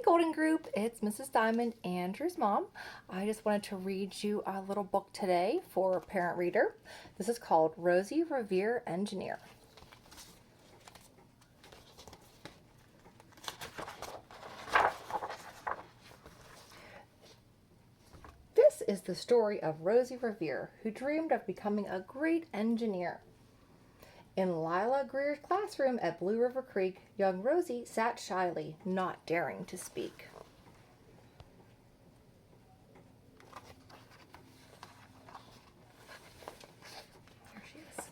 Golden Group, it's Mrs. Diamond, Andrew's mom. I just wanted to read you a little book today for Parent Reader. This is called Rosie Revere Engineer. This is the story of Rosie Revere, who dreamed of becoming a great engineer. In Lila Greer's classroom at Blue River Creek, young Rosie sat shyly, not daring to speak. Here she is.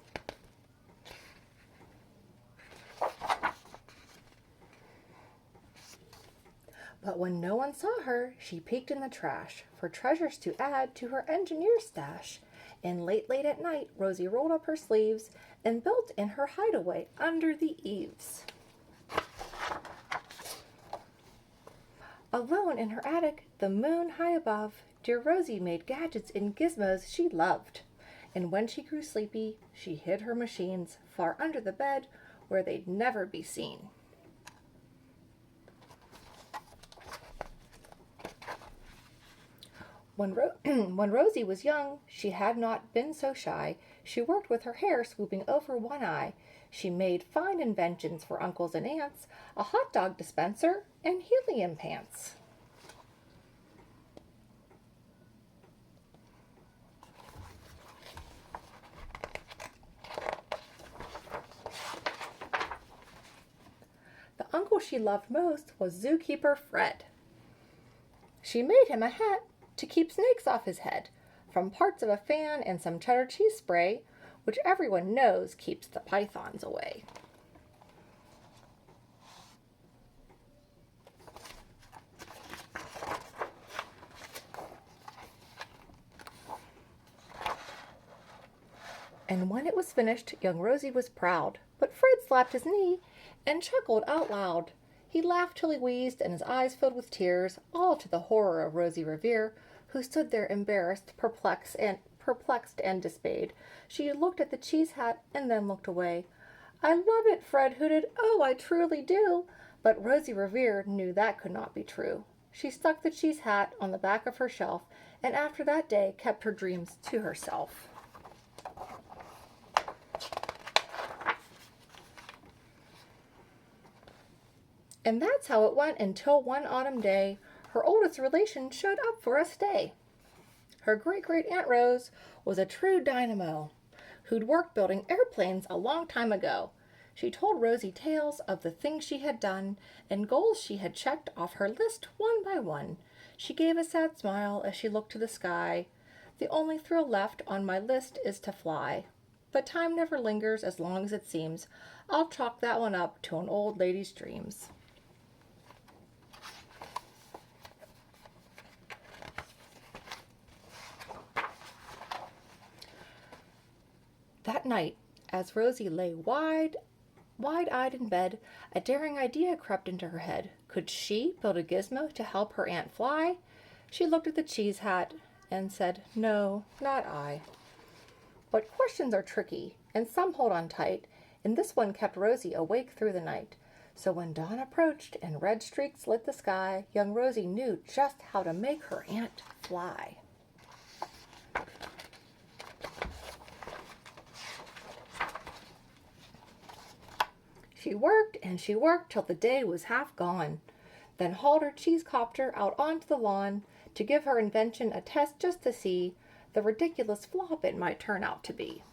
But when no one saw her, she peeked in the trash for treasures to add to her engineer stash. And late at night, Rosie rolled up her sleeves and built in her hideaway under the eaves. Alone in her attic, the moon high above, dear Rosie made gadgets and gizmos she loved. And when she grew sleepy, she hid her machines far under the bed where they'd never be seen. When Rosie was young, she had not been so shy. She worked with her hair swooping over one eye. She made fine inventions for uncles and aunts, a hot dog dispenser and helium pants. The uncle she loved most was zookeeper Fred. She made him a hat to keep snakes off his head, from parts of a fan and some cheddar cheese spray, which everyone knows keeps the pythons away. And when it was finished, young Rosie was proud, but Fred slapped his knee and chuckled out loud. He laughed till he wheezed, and his eyes filled with tears, all to the horror of Rosie Revere, who stood there embarrassed, perplexed, and dismayed. She looked at the cheese hat and then looked away. "I love it," Fred hooted. "Oh, I truly do." But Rosie Revere knew that could not be true. She stuck the cheese hat on the back of her shelf, and after that day kept her dreams to herself. And that's how it went until one autumn day her oldest relation showed up for a stay. Her great-great-aunt Rose was a true dynamo who'd worked building airplanes a long time ago. She told Rosie tales of the things she had done and goals she had checked off her list one by one. She gave a sad smile as she looked to the sky. "The only thrill left on my list is to fly. But time never lingers as long as it seems. I'll chalk that one up to an old lady's dreams." That night, as Rosie lay wide-eyed in bed, a daring idea crept into her head. Could she build a gizmo to help her aunt fly? She looked at the cheese hat and said, "No, not I." But questions are tricky, and some hold on tight, and this one kept Rosie awake through the night. So when dawn approached and red streaks lit the sky, young Rosie knew just how to make her aunt fly. She worked and she worked till the day was half gone, then hauled her cheese copter out onto the lawn to give her invention a test just to see the ridiculous flop it might turn out to be.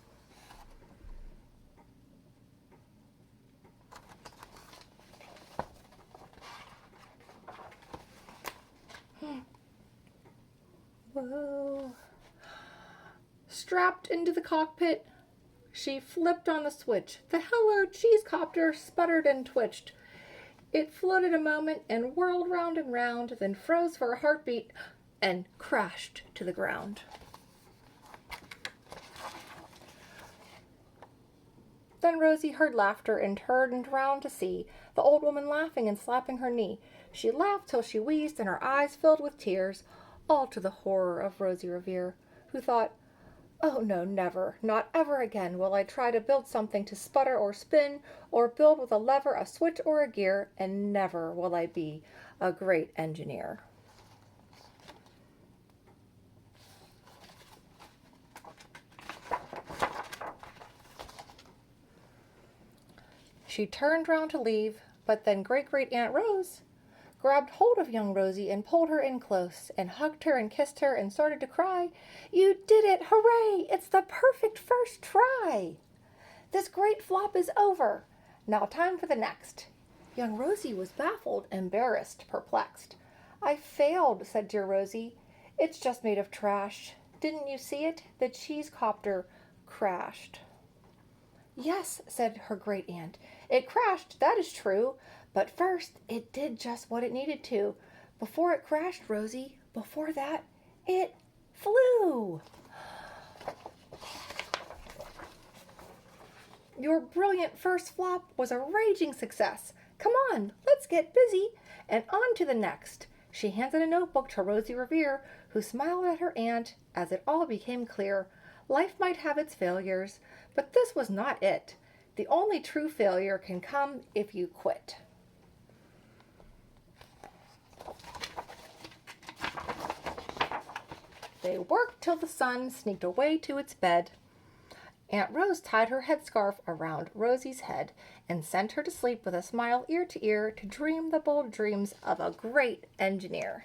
Whoa. Strapped into the cockpit, she flipped on the switch. The Hello Cheese Copter sputtered and twitched. It floated a moment and whirled round and round, then froze for a heartbeat and crashed to the ground. Then Rosie heard laughter and turned round to see the old woman laughing and slapping her knee. She laughed till she wheezed and her eyes filled with tears, all to the horror of Rosie Revere, who thought, Oh no, never, not ever again will I try to build something to sputter or spin, or build with a lever, a switch, or a gear, and never will I be a great engineer. She turned round to leave, but then Great Great Aunt Rose grabbed hold of young Rosie and pulled her in close, and hugged her and kissed her and started to cry. You did it! Hooray! It's the perfect first try! This great flop is over. Now time for the next. Young Rosie was baffled, embarrassed, perplexed. I failed, said dear Rosie. It's just made of trash. Didn't you see it? The cheese copter crashed. Yes, said her great aunt. It crashed, that is true. But first, it did just what it needed to. Before it crashed, Rosie, before that, it flew. Your brilliant first flop was a raging success. Come on, let's get busy, and on to the next. She handed a notebook to Rosie Revere, who smiled at her aunt as it all became clear. Life might have its failures, but this was not it. The only true failure can come if you quit. They worked till the sun sneaked away to its bed. Aunt Rose tied her headscarf around Rosie's head and sent her to sleep with a smile ear to ear to dream the bold dreams of a great engineer.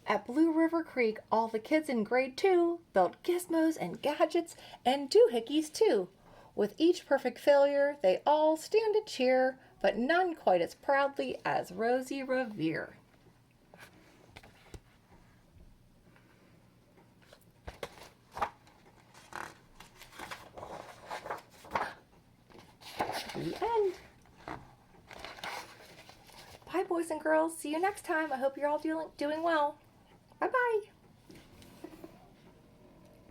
At Blue River Creek, all the kids in grade 2 built gizmos and gadgets and doohickeys too. With each perfect failure, they all stand and cheer, but none quite as proudly as Rosie Revere. The end. Bye, boys and girls. See you next time. I hope you're all doing well. Bye-bye.